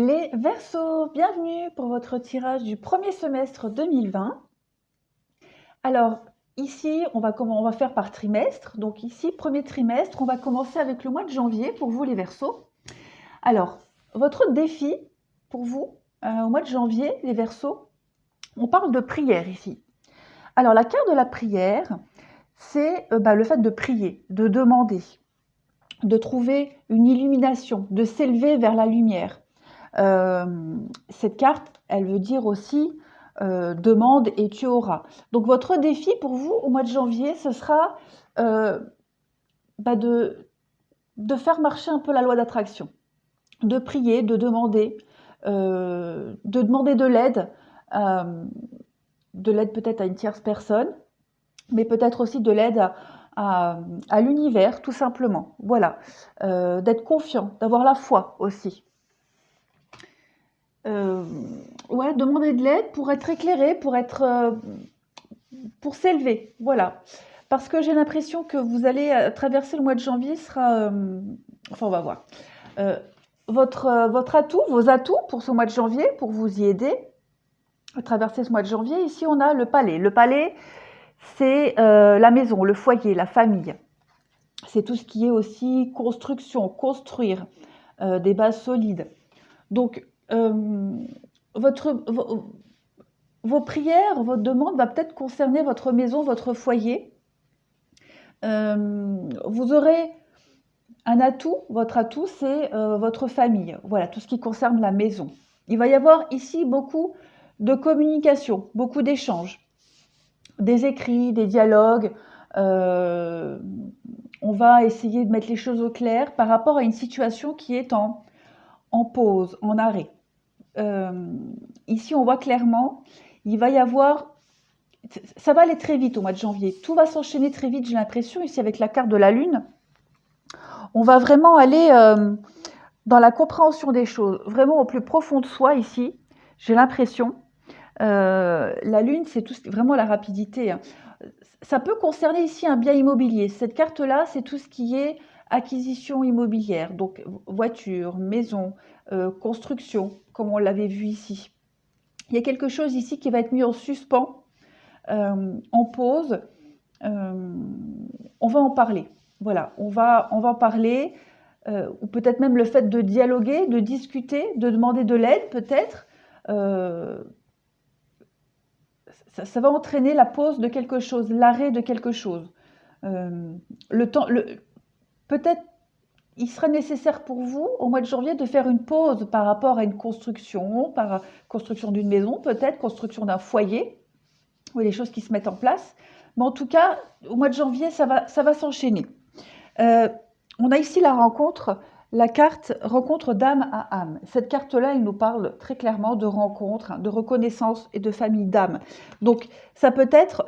Les Verseaux, bienvenue pour votre tirage du premier semestre 2020. Alors, ici, on va faire par trimestre. Donc ici, premier trimestre, on va commencer avec le mois de janvier pour vous les Verseaux. Alors, votre défi pour vous, au mois de janvier, les Verseaux, on parle de prière ici. Alors, la carte de la prière, c'est le fait de prier, de demander, de trouver une illumination, de s'élever vers la lumière. Cette carte, elle veut dire aussi demande et tu auras. Donc votre défi pour vous au mois de janvier, ce sera de faire marcher un peu la loi d'attraction, de prier, de demander de l'aide peut-être à une tierce personne, mais peut-être aussi de l'aide à l'univers, tout simplement. Voilà, d'être confiant, d'avoir la foi aussi. Ouais, demander de l'aide pour être éclairé, pour s'élever, voilà. Parce que j'ai l'impression que vous allez traverser le mois de janvier enfin, on va voir. Votre atout, vos atouts pour ce mois de janvier, pour vous y aider à traverser ce mois de janvier, ici on a le palais. Le palais, c'est la maison, le foyer, la famille. C'est tout ce qui est aussi construction, construire, des bases solides. Donc, vos prières, votre demande va peut-être concerner votre maison, votre foyer. Vous aurez un atout, votre atout, c'est votre famille. Voilà, tout ce qui concerne la maison. Il va y avoir ici beaucoup de communication, beaucoup d'échanges, des écrits, des dialogues. On va essayer de mettre les choses au clair par rapport à une situation qui est en pause, en arrêt. Ici, on voit clairement, il va y avoir, ça va aller très vite au mois de janvier. Tout va s'enchaîner très vite, j'ai l'impression, ici avec la carte de la Lune. On va vraiment aller dans la compréhension des choses, vraiment au plus profond de soi ici, j'ai l'impression. La Lune, c'est vraiment la rapidité. Hein. Ça peut concerner ici un bien immobilier. Cette carte-là, c'est tout ce qui est acquisition immobilière, donc voiture, maison, construction, comme on l'avait vu ici. Il y a quelque chose ici qui va être mis en suspens, en pause. On va en parler. Voilà, on va en parler, ou peut-être même le fait de dialoguer, de discuter, de demander de l'aide peut-être. Ça va entraîner la pause de quelque chose, l'arrêt de quelque chose. Peut-être il serait nécessaire pour vous, au mois de janvier, de faire une pause par rapport à une construction, par construction d'une maison, peut-être construction d'un foyer, ou des choses qui se mettent en place. Mais en tout cas, au mois de janvier, ça va s'enchaîner. On a ici la carte rencontre d'âme à âme. Cette carte-là, elle nous parle très clairement de rencontre, de reconnaissance et de famille d'âme. Donc, ça peut être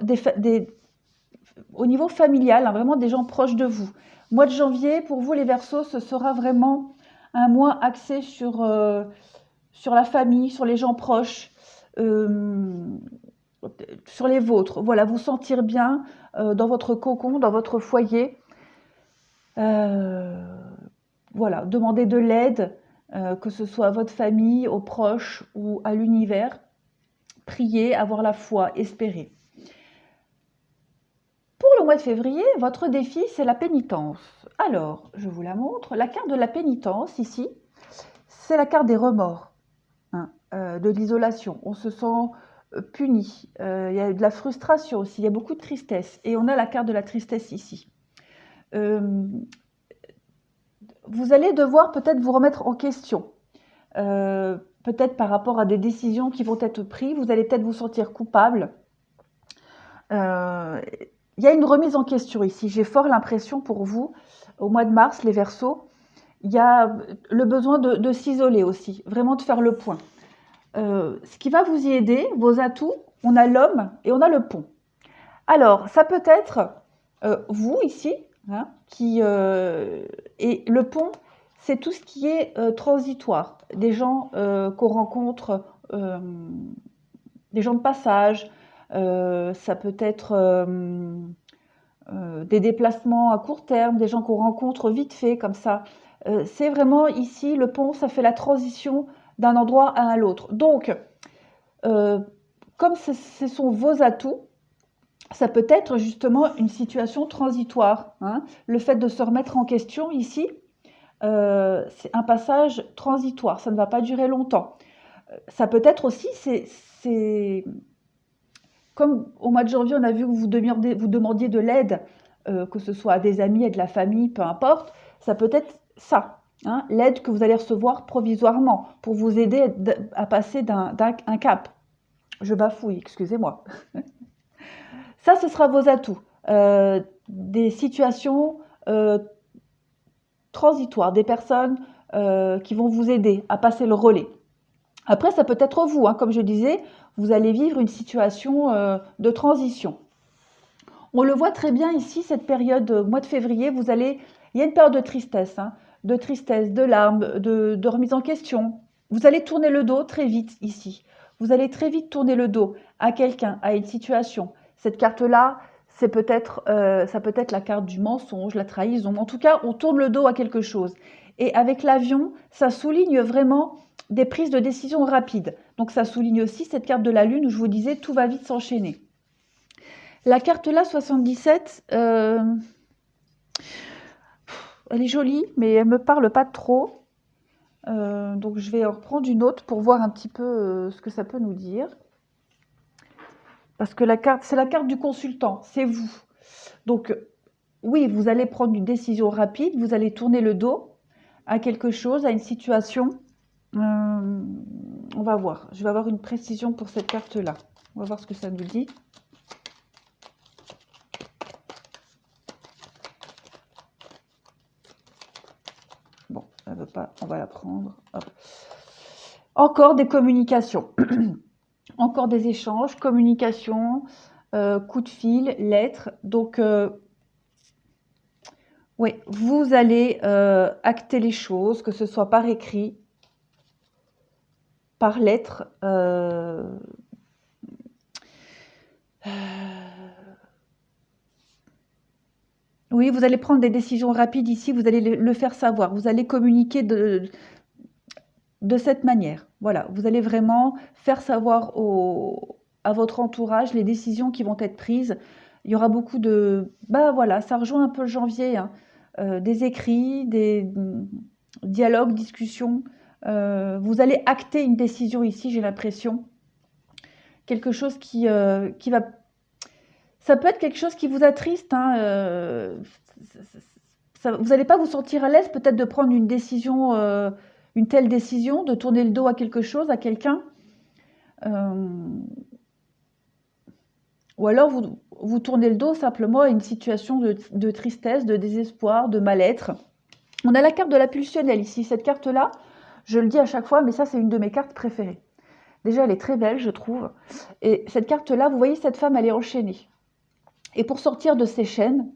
au niveau familial, hein, vraiment des gens proches de vous. Mois de janvier, pour vous les Verseaux, ce sera vraiment un mois axé sur la famille, sur les gens proches, sur les vôtres. Voilà, vous sentir bien dans votre cocon, dans votre foyer. Voilà, demander de l'aide, que ce soit à votre famille, aux proches ou à l'univers. Prier, avoir la foi, espérer. Pour le mois de février, votre défi, c'est la pénitence. Alors, je vous la montre. La carte de la pénitence, ici, c'est la carte des remords, hein, de l'isolation. On se sent puni. Il y a de la frustration aussi. Il y a beaucoup de tristesse. Et on a la carte de la tristesse ici. Vous allez devoir peut-être vous remettre en question. Peut-être par rapport à des décisions qui vont être prises. Vous allez peut-être vous sentir coupable. Il y a une remise en question ici. J'ai fort l'impression pour vous, au mois de mars, les Verseaux, il y a le besoin de s'isoler aussi, vraiment de faire le point. Ce qui va vous y aider, vos atouts, on a l'homme et on a le pont. Alors, ça peut être vous ici, hein, et le pont, c'est tout ce qui est transitoire, des gens qu'on rencontre, des gens de passage, ça peut être des déplacements à court terme, des gens qu'on rencontre vite fait comme ça. C'est vraiment ici, le pont, ça fait la transition d'un endroit à l'autre. Donc, comme ce sont vos atouts, ça peut être justement une situation transitoire, hein. Le fait de se remettre en question ici, c'est un passage transitoire, ça ne va pas durer longtemps. Ça peut être aussi, c'est comme au mois de janvier, on a vu que vous demandiez de l'aide, que ce soit à des amis, à de la famille, peu importe, ça peut être ça, hein, l'aide que vous allez recevoir provisoirement pour vous aider à passer d'un cap. Je bafouille, excusez-moi. Ça, ce sera vos atouts. Des situations transitoires, des personnes qui vont vous aider à passer le relais. Après, ça peut être vous, hein, comme je disais, vous allez vivre une situation de transition. On le voit très bien ici, cette période, mois de février, il y a une période de tristesse, hein, de larmes, de remise en question. Vous allez tourner le dos très vite ici. Vous allez très vite tourner le dos à quelqu'un, à une situation. Cette carte-là, ça peut être la carte du mensonge, la trahison. En tout cas, on tourne le dos à quelque chose. Et avec l'avion, ça souligne vraiment des prises de décision rapides. Donc ça souligne aussi cette carte de la Lune où je vous disais tout va vite s'enchaîner. La carte là, 77, elle est jolie, mais elle ne me parle pas trop. Donc je vais en reprendre une autre pour voir un petit peu ce que ça peut nous dire. Parce que c'est la carte du consultant, c'est vous. Donc oui, vous allez prendre une décision rapide, vous allez tourner le dos à quelque chose, à une situation. On va voir, je vais avoir une précision pour cette carte-là. On va voir ce que ça nous dit. Bon, elle veut pas, on va la prendre. Hop. Encore des communications. Encore des échanges, communication, coup de fil, lettres. Donc, oui, vous allez acter les choses, que ce soit par écrit, par lettre. Oui, vous allez prendre des décisions rapides ici, vous allez le faire savoir. Vous allez communiquer de cette manière. Voilà, vous allez vraiment faire savoir à votre entourage les décisions qui vont être prises. Il y aura beaucoup de... Bah voilà, ça rejoint un peu le janvier, hein. Des écrits, des dialogues, discussions. Vous allez acter une décision ici, j'ai l'impression. Quelque chose qui va... Ça peut être quelque chose qui vous attriste, hein. Vous n'allez pas vous sentir à l'aise peut-être de prendre une décision... une telle décision, de tourner le dos à quelque chose, à quelqu'un. Ou alors vous tournez le dos simplement à une situation de tristesse, de désespoir, de mal-être. On a la carte de la pulsionnelle ici. Cette carte-là, je le dis à chaque fois, mais ça c'est une de mes cartes préférées. Déjà, elle est très belle, je trouve. Et cette carte-là, vous voyez, cette femme, elle est enchaînée. Et pour sortir de ses chaînes,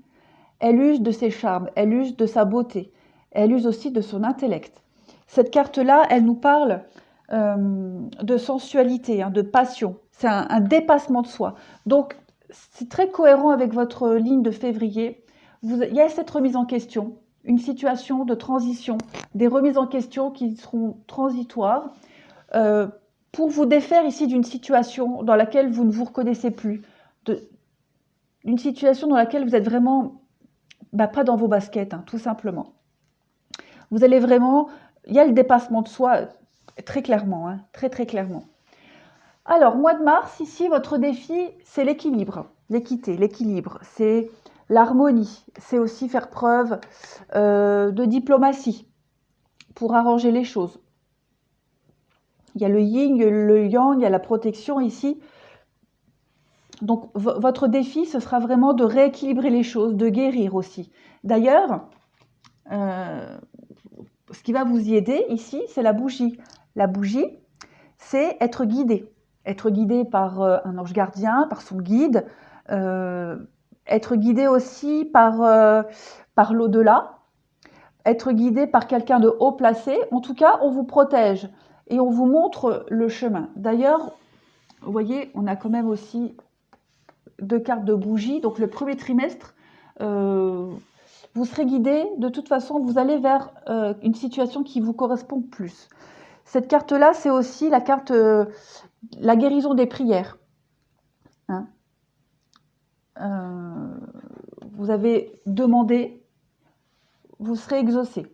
elle use de ses charmes, elle use de sa beauté, elle use aussi de son intellect. Cette carte-là, elle nous parle de sensualité, hein, de passion. C'est un dépassement de soi. Donc, c'est très cohérent avec votre ligne de février. Il y a cette remise en question, une situation de transition, des remises en question qui seront transitoires pour vous défaire ici d'une situation dans laquelle vous ne vous reconnaissez plus, d'une situation dans laquelle vous êtes vraiment pas dans vos baskets, hein, tout simplement. Vous allez vraiment... Il y a le dépassement de soi très clairement, hein, très très clairement. Alors, mois de mars, ici, votre défi, c'est l'équilibre, l'équité, l'équilibre. C'est l'harmonie. C'est aussi faire preuve de diplomatie pour arranger les choses. Il y a le yin, le yang, il y a la protection ici. Donc, votre défi, ce sera vraiment de rééquilibrer les choses, de guérir aussi. D'ailleurs, ce qui va vous y aider ici, c'est la bougie. La bougie, c'est être guidé. Être guidé par un ange gardien, par son guide. Être guidé aussi par l'au-delà. Être guidé par quelqu'un de haut placé. En tout cas, on vous protège et on vous montre le chemin. D'ailleurs, vous voyez, on a quand même aussi 2 cartes de bougie. Donc, le premier trimestre... vous serez guidé, de toute façon, vous allez vers une situation qui vous correspond plus. Cette carte-là, c'est aussi la carte, la guérison des prières. Hein. Vous avez demandé, vous serez exaucé.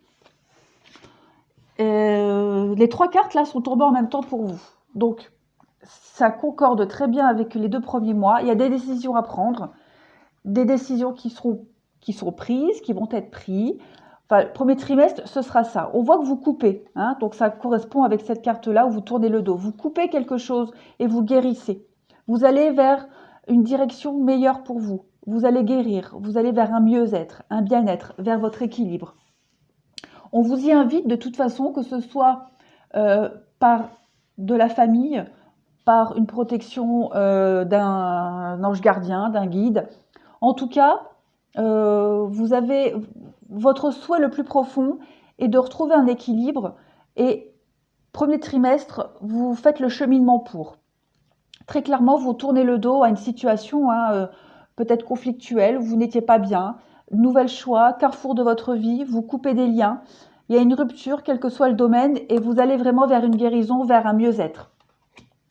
Les 3 cartes là sont tombées en même temps pour vous. Donc, ça concorde très bien avec les 2 premiers mois. Il y a des décisions à prendre, des décisions qui sont prises, qui vont être prises. Enfin, le premier trimestre, ce sera ça. On voit que vous coupez, hein, donc ça correspond avec cette carte-là où vous tournez le dos. Vous coupez quelque chose et vous guérissez. Vous allez vers une direction meilleure pour vous. Vous allez guérir, vous allez vers un mieux-être, un bien-être, vers votre équilibre. On vous y invite de toute façon, que ce soit par de la famille, par une protection d'un ange gardien, d'un guide. En tout cas, vous avez votre souhait le plus profond est de retrouver un équilibre et premier trimestre, vous faites le cheminement pour. Très clairement, vous tournez le dos à une situation peut-être conflictuelle, où vous n'étiez pas bien, nouvel choix, carrefour de votre vie, vous coupez des liens, il y a une rupture, quel que soit le domaine, et vous allez vraiment vers une guérison, vers un mieux-être.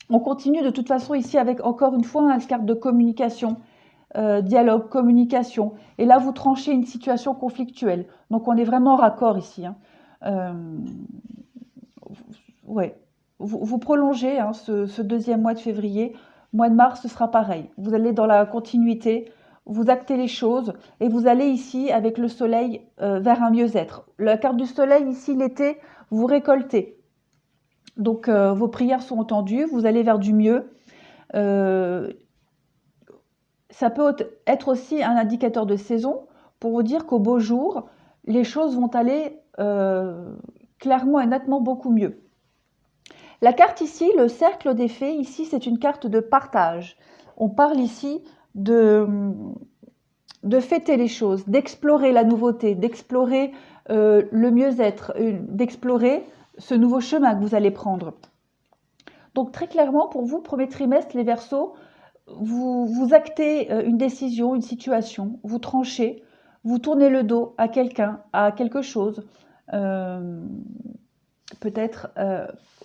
On continue de toute façon ici avec encore une fois une carte de communication, dialogue, communication. Et là, vous tranchez une situation conflictuelle. Donc, on est vraiment raccord ici. Hein. Ouais. Vous prolongez hein, ce deuxième mois de février. Mois de mars, ce sera pareil. Vous allez dans la continuité, vous actez les choses et vous allez ici avec le soleil vers un mieux-être. La carte du soleil, ici, l'été, vous récoltez. Donc, vos prières sont entendues, vous allez vers du mieux. Ça peut être aussi un indicateur de saison pour vous dire qu'au beau jour, les choses vont aller clairement et nettement beaucoup mieux. La carte ici, le cercle des fées, ici c'est une carte de partage. On parle ici de fêter les choses, d'explorer la nouveauté, d'explorer le mieux-être, d'explorer ce nouveau chemin que vous allez prendre. Donc très clairement pour vous, premier trimestre, les Verseaux, vous actez une décision, une situation, vous tranchez, vous tournez le dos à quelqu'un, à quelque chose, peut-être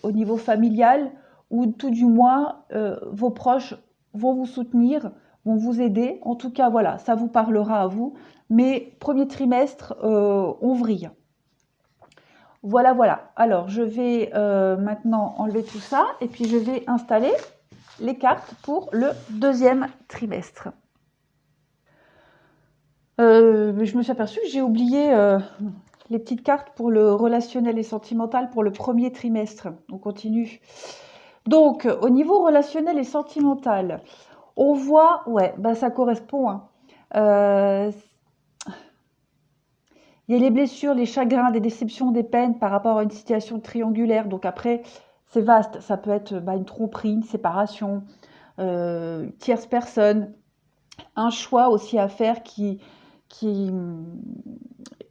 au niveau familial, ou tout du moins vos proches vont vous soutenir, vont vous aider. En tout cas, voilà, ça vous parlera à vous. Mais premier trimestre, on vrille. Voilà, voilà. Alors, je vais maintenant enlever tout ça et puis je vais installer les cartes pour le deuxième trimestre. Je me suis aperçue que j'ai oublié les petites cartes pour le relationnel et sentimental pour le premier trimestre. On continue. Donc, au niveau relationnel et sentimental, on voit, ouais, bah ça correspond. Hein. Il y a les blessures, les chagrins, des déceptions, des peines par rapport à une situation triangulaire. Donc après, c'est vaste. Ça peut être une tromperie, une séparation, tierce personne, un choix aussi à faire qui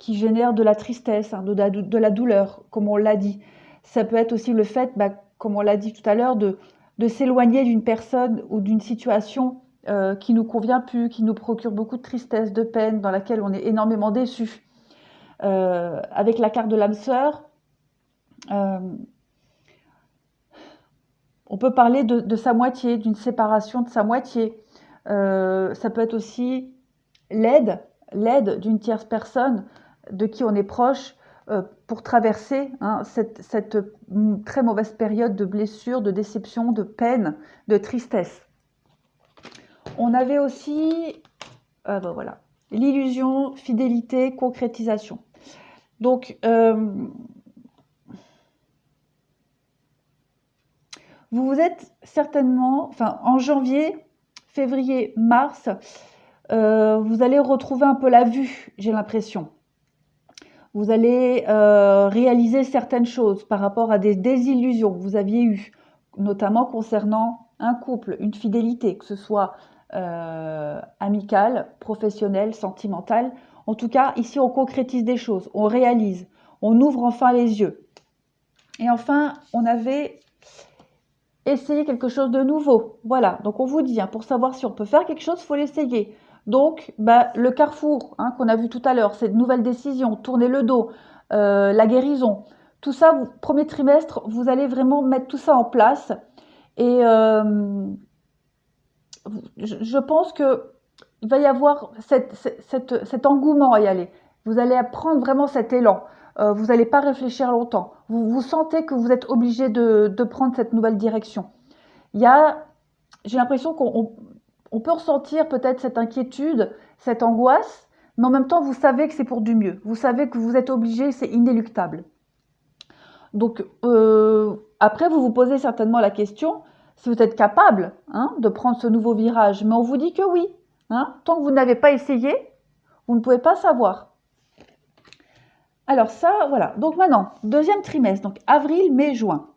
génère de la tristesse, hein, de la douleur, comme on l'a dit. Ça peut être aussi le fait, comme on l'a dit tout à l'heure, de s'éloigner d'une personne ou d'une situation qui nous convient plus, qui nous procure beaucoup de tristesse, de peine, dans laquelle on est énormément déçu. Avec la carte de l'âme sœur, on peut parler de sa moitié, d'une séparation de sa moitié. Ça peut être aussi l'aide d'une tierce personne de qui on est proche pour traverser cette très mauvaise période de blessure, de déception, de peine, de tristesse. On avait aussi voilà, l'illusion, fidélité, concrétisation. Donc, vous êtes certainement, enfin en janvier, février, mars, vous allez retrouver un peu la vue, j'ai l'impression. Vous allez réaliser certaines choses par rapport à des désillusions que vous aviez eues, notamment concernant un couple, une fidélité, que ce soit amicale, professionnelle, sentimentale. En tout cas, ici, on concrétise des choses, on réalise, on ouvre enfin les yeux. Et enfin, on avait essayé quelque chose de nouveau. Voilà, donc on vous dit, hein, pour savoir si on peut faire quelque chose, il faut l'essayer. Donc, le carrefour qu'on a vu tout à l'heure, cette nouvelle décision, tourner le dos, la guérison, tout ça, premier trimestre, vous allez vraiment mettre tout ça en place. Et je pense que il va y avoir cet engouement à y aller. Vous allez prendre vraiment cet élan. Vous n'allez pas réfléchir longtemps. Vous sentez que vous êtes obligé de prendre cette nouvelle direction. J'ai l'impression qu'on peut ressentir peut-être cette inquiétude, cette angoisse, mais en même temps, vous savez que c'est pour du mieux. Vous savez que vous êtes obligé, c'est inéluctable. Donc, après, vous vous posez certainement la question si vous êtes capable de prendre ce nouveau virage. Mais on vous dit que oui. Tant que vous n'avez pas essayé, vous ne pouvez pas savoir. Alors ça, voilà. Donc maintenant, deuxième trimestre, donc avril, mai, juin.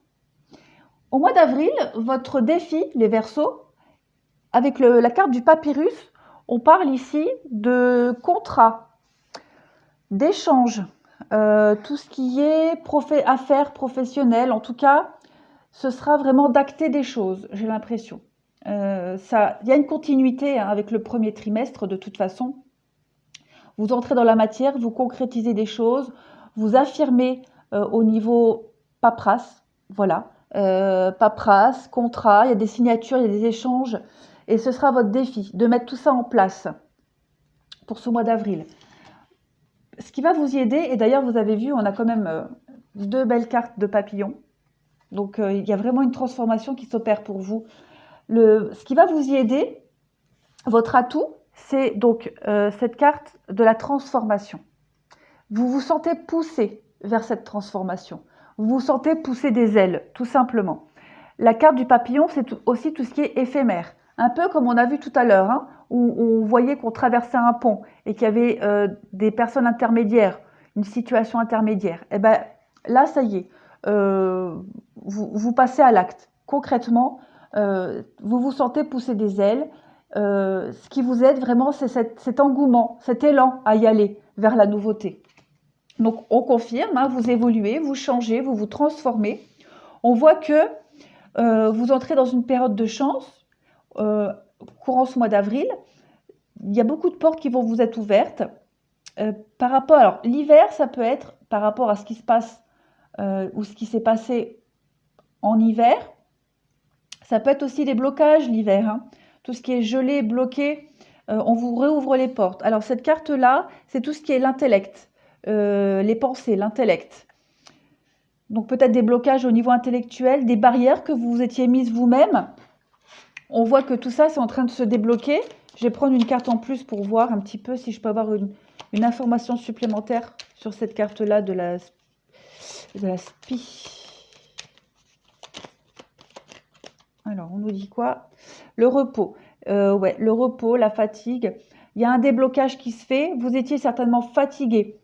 Au mois d'avril, votre défi, les Verseaux, avec la carte du papyrus, on parle ici de contrat, d'échange, tout ce qui est affaires professionnelles. En tout cas, ce sera vraiment d'acter des choses, j'ai l'impression. Il y a une continuité avec le premier trimestre de toute façon. Vous entrez dans la matière, vous concrétisez des choses, vous affirmez au niveau paperasse, voilà, paperasse, contrat, il y a des signatures, il y a des échanges, et ce sera votre défi de mettre tout ça en place pour ce mois d'avril. Ce qui va vous y aider, et d'ailleurs vous avez vu, on a quand même 2 belles cartes de papillons, donc il y a vraiment une transformation qui s'opère pour vous. Ce qui va vous y aider, votre atout, c'est donc cette carte de la transformation. Vous vous sentez poussé vers cette transformation. Vous vous sentez pousser des ailes, tout simplement. La carte du papillon, c'est aussi tout ce qui est éphémère. Un peu comme on a vu tout à l'heure, où on voyait qu'on traversait un pont et qu'il y avait des personnes intermédiaires, une situation intermédiaire. Et bien là, ça y est, vous passez à l'acte. Concrètement, vous vous sentez pousser des ailes. Ce qui vous aide vraiment, c'est cet engouement, cet élan à y aller vers la nouveauté. Donc, on confirme, vous évoluez, vous changez, vous vous transformez. On voit que vous entrez dans une période de chance courant ce mois d'avril. Il y a beaucoup de portes qui vont vous être ouvertes. Par rapport, alors l'hiver, ça peut être par rapport à ce qui se passe ou ce qui s'est passé en hiver. Ça peut être aussi des blocages l'hiver. Tout ce qui est gelé, bloqué, on vous réouvre les portes. Alors cette carte-là, c'est tout ce qui est l'intellect, les pensées, l'intellect. Donc peut-être des blocages au niveau intellectuel, des barrières que vous vous étiez mises vous-même. On voit que tout ça, c'est en train de se débloquer. Je vais prendre une carte en plus pour voir un petit peu si je peux avoir une information supplémentaire sur cette carte-là de la SPI. Alors, on nous dit quoi? Le repos. Ouais, le repos, la fatigue. Il y a un déblocage qui se fait. Vous étiez certainement fatigué,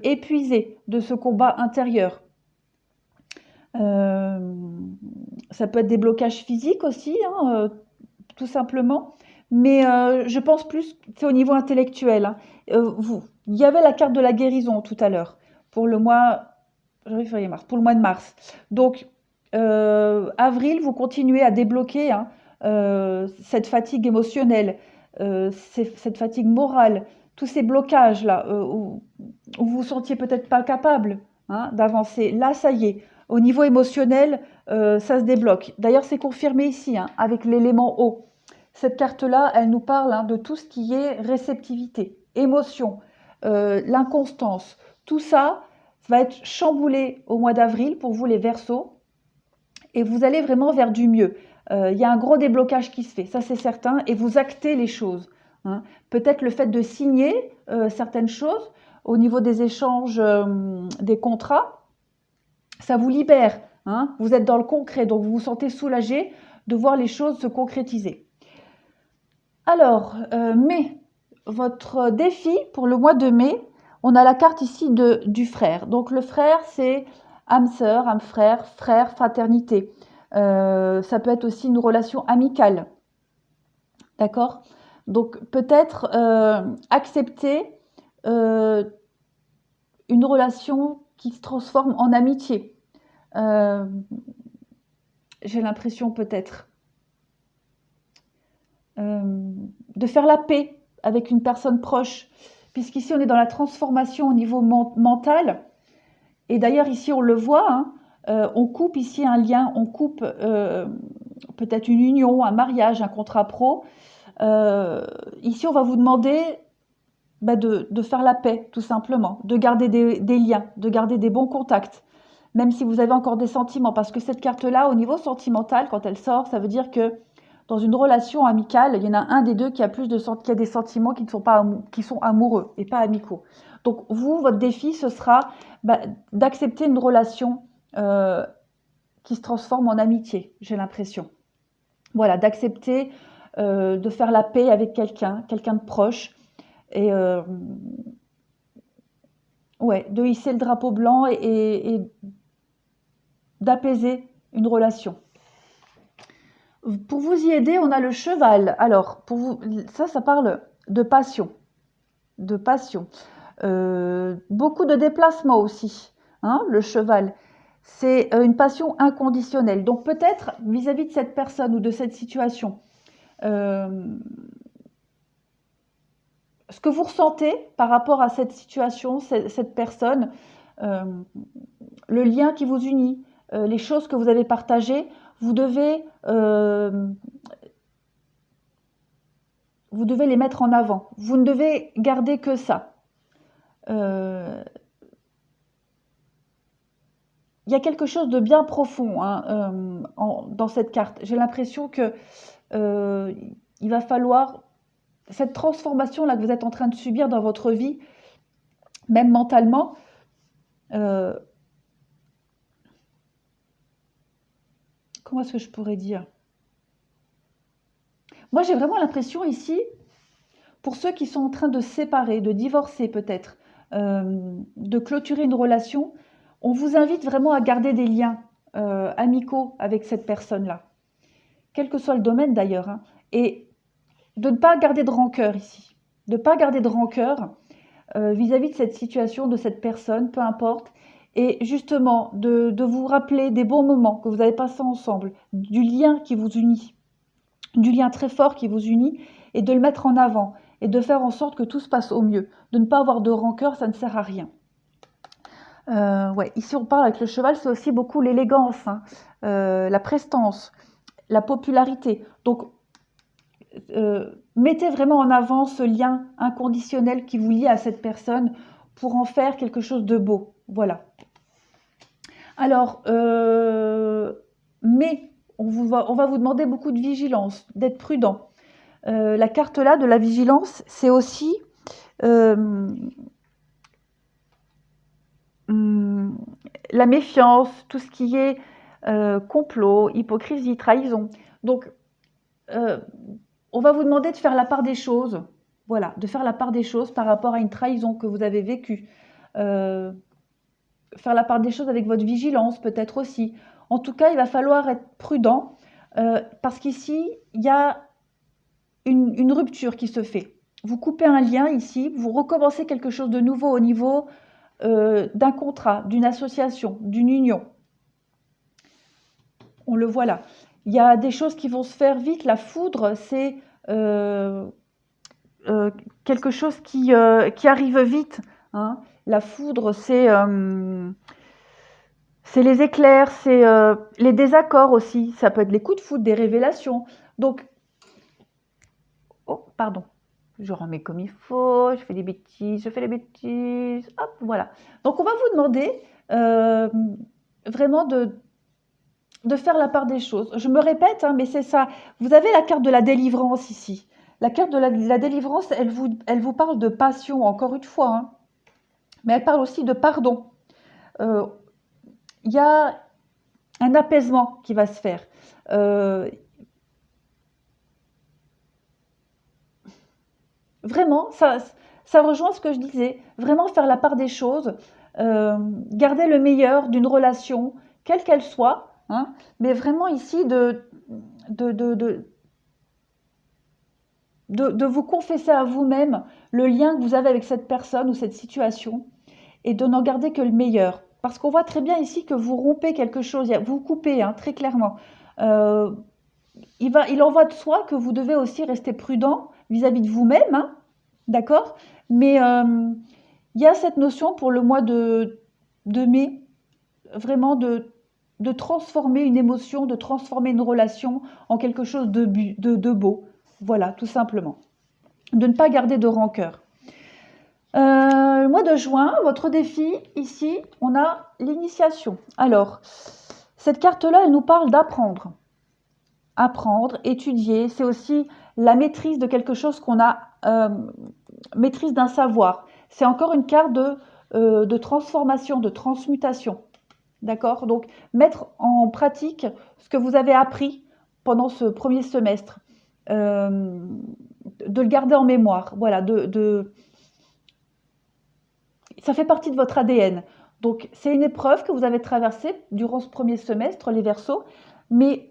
épuisé de ce combat intérieur. Ça peut être des blocages physiques aussi, tout simplement. Mais je pense plus que c'est au niveau intellectuel. Il y avait la carte de la guérison tout à l'heure pour le mois, pour le mois de mars. Donc, avril, vous continuez à débloquer cette fatigue émotionnelle, cette fatigue morale, tous ces blocages-là où vous vous sentiez peut-être pas capable d'avancer. Là, ça y est, au niveau émotionnel, ça se débloque. D'ailleurs, c'est confirmé ici avec l'élément eau. Cette carte-là, elle nous parle de tout ce qui est réceptivité, émotion, l'inconstance. Tout ça va être chamboulé au mois d'avril pour vous les Verseaux. Et vous allez vraiment vers du mieux. Il y a un gros déblocage qui se fait, ça c'est certain, et vous actez les choses. Peut-être le fait de signer certaines choses au niveau des échanges, des contrats, ça vous libère. Vous êtes dans le concret, donc vous vous sentez soulagé de voir les choses se concrétiser. Alors, mai, votre défi pour le mois de mai, on a la carte ici du frère. Donc le frère, c'est âme sœur, âme frère, frère, fraternité. Ça peut être aussi une relation amicale. D'accord? Donc peut-être accepter une relation qui se transforme en amitié. J'ai l'impression peut-être de faire la paix avec une personne proche, puisqu'ici on est dans la transformation au niveau mental. Et d'ailleurs, ici, on le voit, hein, on coupe ici un lien, on coupe peut-être une union, un mariage, un contrat pro. Ici, on va vous demander de faire la paix, tout simplement, de garder des liens, de garder des bons contacts, même si vous avez encore des sentiments, parce que cette carte-là, au niveau sentimental, quand elle sort, ça veut dire que dans une relation amicale, il y en a un des deux qui a qui a des sentiments qui ne sont pas qui sont amoureux et pas amicaux. Donc vous, votre défi, ce sera d'accepter une relation qui se transforme en amitié, j'ai l'impression. Voilà, d'accepter de faire la paix avec quelqu'un de proche, et ouais, de hisser le drapeau blanc et d'apaiser une relation. Pour vous y aider, on a le cheval. Alors, pour vous, ça parle de passion. De passion. Beaucoup de déplacements aussi, hein, le cheval. C'est une passion inconditionnelle. Donc peut-être vis-à-vis de cette personne ou de cette situation, ce que vous ressentez par rapport à cette situation, cette personne, le lien qui vous unit, les choses que vous avez partagées, vous devez les mettre en avant. Vous ne devez garder que ça. Il y a quelque chose de bien profond, hein, dans cette carte. J'ai l'impression que il va falloir cette transformation-là que vous êtes en train de subir dans votre vie, même mentalement. Comment est-ce que je pourrais dire? Moi, j'ai vraiment l'impression ici, pour ceux qui sont en train de se séparer, de divorcer peut-être, de clôturer une relation, on vous invite vraiment à garder des liens amicaux avec cette personne-là, quel que soit le domaine d'ailleurs, hein, et de ne pas garder de rancœur ici, de ne pas garder de rancœur vis-à-vis de cette situation, de cette personne, peu importe, et justement de vous rappeler des bons moments que vous avez passés ensemble, du lien qui vous unit, du lien très fort qui vous unit, et de le mettre en avant, et de faire en sorte que tout se passe au mieux. De ne pas avoir de rancœur, ça ne sert à rien. Ouais, ici on parle avec le cheval, c'est aussi beaucoup l'élégance, hein, la prestance, la popularité. Donc, mettez vraiment en avant ce lien inconditionnel qui vous lie à cette personne pour en faire quelque chose de beau. Voilà. Alors, mais on va vous demander beaucoup de vigilance, d'être prudent. La carte là de la vigilance, c'est aussi la méfiance, tout ce qui est complot, hypocrisie, trahison. Donc, on va vous demander de faire la part des choses. Voilà, de faire la part des choses par rapport à une trahison que vous avez vécue. Faire la part des choses avec votre vigilance peut-être aussi. En tout cas, il va falloir être prudent parce qu'ici, il y a une rupture qui se fait. Vous coupez un lien ici, vous recommencez quelque chose de nouveau au niveau d'un contrat, d'une association, d'une union. On le voit là. Il y a des choses qui vont se faire vite. La foudre, c'est quelque chose qui arrive vite, hein. La foudre, c'est les éclairs, c'est les désaccords aussi. Ça peut être les coups de foudre, des révélations. Donc, oh, pardon. Je remets comme il faut, je fais des bêtises, je fais les bêtises. Hop, voilà. Donc, on va vous demander vraiment de faire la part des choses. Je me répète, hein, mais c'est ça. Vous avez la carte de la délivrance ici. La carte de la délivrance, elle vous parle de passion, encore une fois, hein, mais elle parle aussi de pardon. Il y a un apaisement qui va se faire. Vraiment, ça rejoint ce que je disais. Vraiment faire la part des choses, garder le meilleur d'une relation, quelle qu'elle soit, hein, mais vraiment ici de vous confesser à vous-même le lien que vous avez avec cette personne ou cette situation et de n'en garder que le meilleur. Parce qu'on voit très bien ici que vous rompez quelque chose, vous coupez, hein, très clairement. Il en va de soi que vous devez aussi rester prudent vis-à-vis de vous-même, hein, d'accord? Mais il y a cette notion pour le mois de mais vraiment de transformer une émotion, de transformer une relation en quelque chose de beau. Voilà, tout simplement. De ne pas garder de rancœur. Le mois de juin, votre défi, ici, on a l'initiation. Alors, cette carte-là, elle nous parle d'apprendre. Apprendre, étudier, c'est aussi la maîtrise de quelque chose qu'on a, maîtrise d'un savoir. C'est encore une carte de transformation, de transmutation. D'accord? Donc, mettre en pratique ce que vous avez appris pendant ce premier semestre. De le garder en mémoire. Voilà, ça fait partie de votre ADN. Donc, c'est une épreuve que vous avez traversée durant ce premier semestre, les Verseaux, mais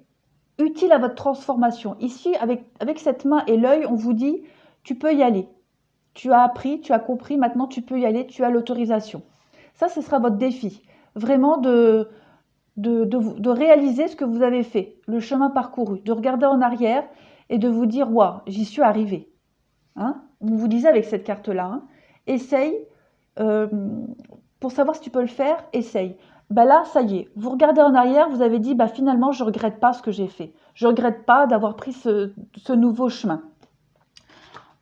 utile à votre transformation. Ici, avec cette main et l'œil, on vous dit, tu peux y aller. Tu as appris, tu as compris, maintenant tu peux y aller, tu as l'autorisation. Ça, ce sera votre défi. Vraiment de réaliser ce que vous avez fait, le chemin parcouru, de regarder en arrière et de vous dire, waouh, j'y suis arrivé. Hein, on vous disait avec cette carte-là, hein, essaye, pour savoir si tu peux le faire, essaye. Ben là, ça y est, vous regardez en arrière, vous avez dit, bah finalement, je ne regrette pas ce que j'ai fait. Je ne regrette pas d'avoir pris ce nouveau chemin.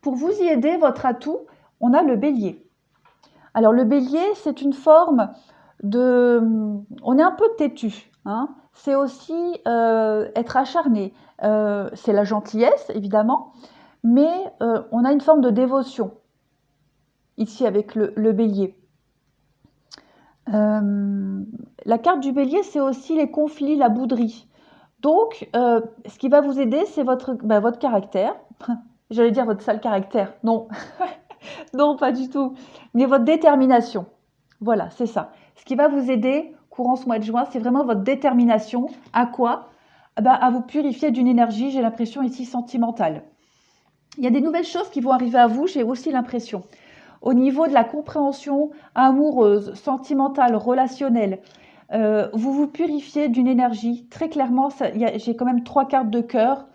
Pour vous y aider, votre atout, on a le bélier. Alors le bélier, c'est une forme de... On est un peu têtu, hein. C'est aussi être acharné. C'est la gentillesse, évidemment, mais on a une forme de dévotion, ici avec le bélier. La carte du bélier, c'est aussi les conflits, la bouderie. Donc, ce qui va vous aider, c'est votre caractère. J'allais dire votre sale caractère. Non, non, pas du tout. Mais votre détermination. Voilà, c'est ça. Ce qui va vous aider courant ce mois de juin, c'est vraiment votre détermination. À quoi? À vous purifier d'une énergie, j'ai l'impression ici, sentimentale. Il y a des nouvelles choses qui vont arriver à vous, j'ai aussi l'impression. Au niveau de la compréhension amoureuse, sentimentale, relationnelle, vous vous purifiez d'une énergie. Très clairement, j'ai quand même 3 cartes de cœur.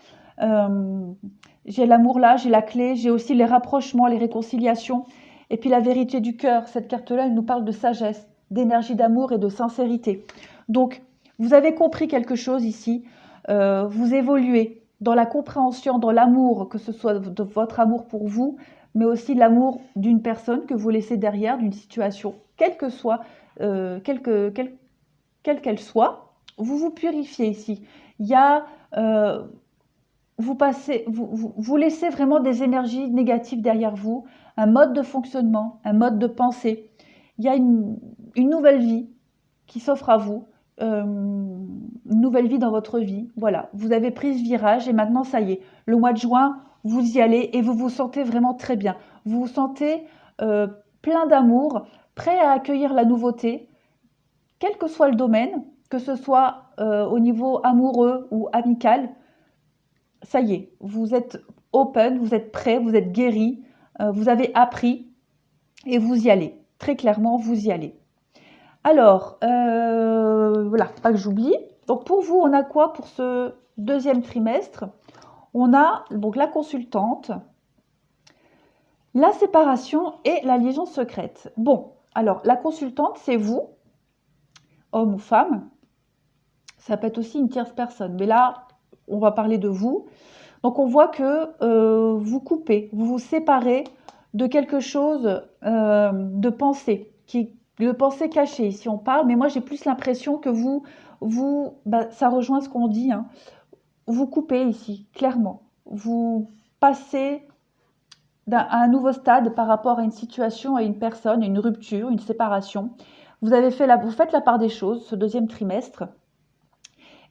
J'ai l'amour là, j'ai la clé, j'ai aussi les rapprochements, les réconciliations. Et puis la vérité du cœur. Cette carte-là, elle nous parle de sagesse, d'énergie d'amour et de sincérité. Donc, vous avez compris quelque chose ici. Vous évoluez dans la compréhension, dans l'amour, que ce soit de votre amour pour vous, mais aussi l'amour d'une personne que vous laissez derrière, d'une situation, quelle que soit, quelle qu'elle soit, vous vous purifiez ici. Il y a, vous laissez vraiment des énergies négatives derrière vous, un mode de fonctionnement, un mode de pensée. Il y a une nouvelle vie qui s'offre à vous, une nouvelle vie dans votre vie. Voilà, vous avez pris ce virage et maintenant ça y est, le mois de juin, vous y allez et vous vous sentez vraiment très bien. Vous vous sentez plein d'amour, prêt à accueillir la nouveauté, quel que soit le domaine, que ce soit au niveau amoureux ou amical. Ça y est, vous êtes open, vous êtes prêt, vous êtes guéri, vous avez appris et vous y allez. Très clairement, vous y allez. Alors, voilà, pas que j'oublie. Donc pour vous, on a quoi pour ce deuxième trimestre? On a donc la consultante, la séparation et la liaison secrète. Bon, alors la consultante, c'est vous, homme ou femme. Ça peut être aussi une tierce personne, mais là, on va parler de vous. Donc on voit que vous coupez, vous vous séparez de quelque chose de pensée, de pensée cachée, ici on parle, mais moi j'ai plus l'impression que ça rejoint ce qu'on dit, hein, vous coupez ici, clairement. Vous passez à un nouveau stade par rapport à une situation, à une personne, une rupture, une séparation. Vous faites la part des choses ce deuxième trimestre.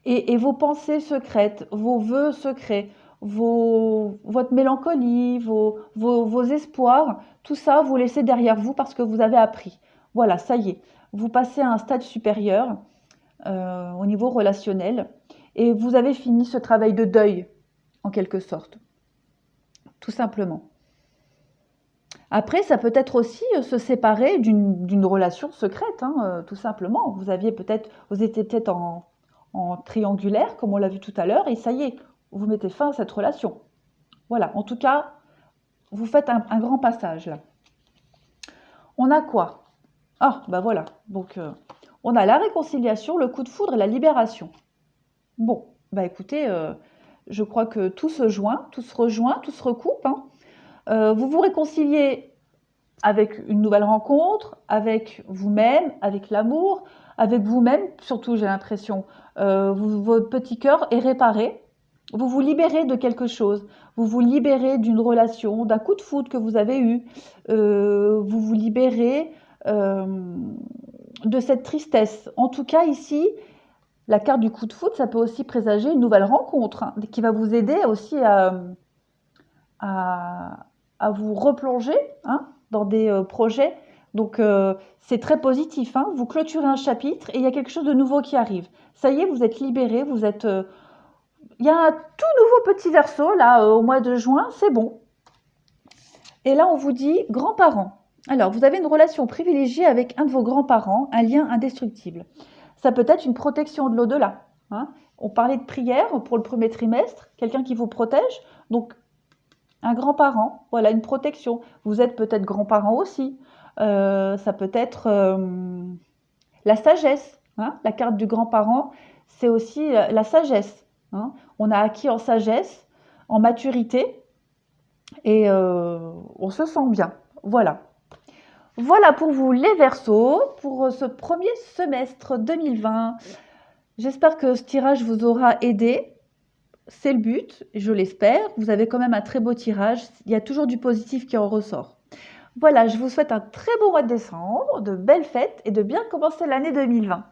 Et vos pensées secrètes, vos vœux secrets, votre mélancolie, vos espoirs, tout ça, vous laissez derrière vous parce que vous avez appris. Voilà, ça y est. Vous passez à un stade supérieur au niveau relationnel et vous avez fini ce travail de deuil, en quelque sorte. Tout simplement. Après, ça peut être aussi se séparer d'une relation secrète, hein, tout simplement. Vous étiez peut-être en triangulaire, comme on l'a vu tout à l'heure, et ça y est, vous mettez fin à cette relation. Voilà, en tout cas, vous faites un grand passage là. On a quoi? Ah, bah voilà. Donc, on a la réconciliation, le coup de foudre et la libération. Bon, bah écoutez, je crois que tout se joint, tout se rejoint, tout se recoupe, hein. Vous vous réconciliez avec une nouvelle rencontre, avec vous-même, avec l'amour, avec vous-même, surtout j'ai l'impression. Votre petit cœur est réparé. Vous vous libérez de quelque chose. Vous vous libérez d'une relation, d'un coup de foudre que vous avez eu. Vous vous libérez de cette tristesse. En tout cas, ici, la carte du coup de foudre, ça peut aussi présager une nouvelle rencontre, hein, qui va vous aider aussi à, à vous replonger, hein, dans des projets. Donc, c'est très positif, hein. Vous clôturez un chapitre et il y a quelque chose de nouveau qui arrive. Ça y est, vous êtes libéré, vous êtes... il y a un tout nouveau petit verso, là, au mois de juin, c'est bon. Et là, on vous dit grands-parents. Alors, vous avez une relation privilégiée avec un de vos grands-parents, un lien indestructible. Ça peut être une protection de l'au-delà, hein. On parlait de prière pour le premier trimestre, quelqu'un qui vous protège. Donc, un grand-parent, voilà, une protection. Vous êtes peut-être grand-parent aussi. Ça peut être la sagesse, hein. La carte du grand-parent, c'est aussi la sagesse, hein. On a acquis en sagesse, en maturité, et on se sent bien. Voilà. Voilà pour vous les Verseaux, pour ce premier semestre 2020. J'espère que ce tirage vous aura aidé. C'est le but, je l'espère. Vous avez quand même un très beau tirage. Il y a toujours du positif qui en ressort. Voilà, je vous souhaite un très beau mois de décembre, de belles fêtes et de bien commencer l'année 2020.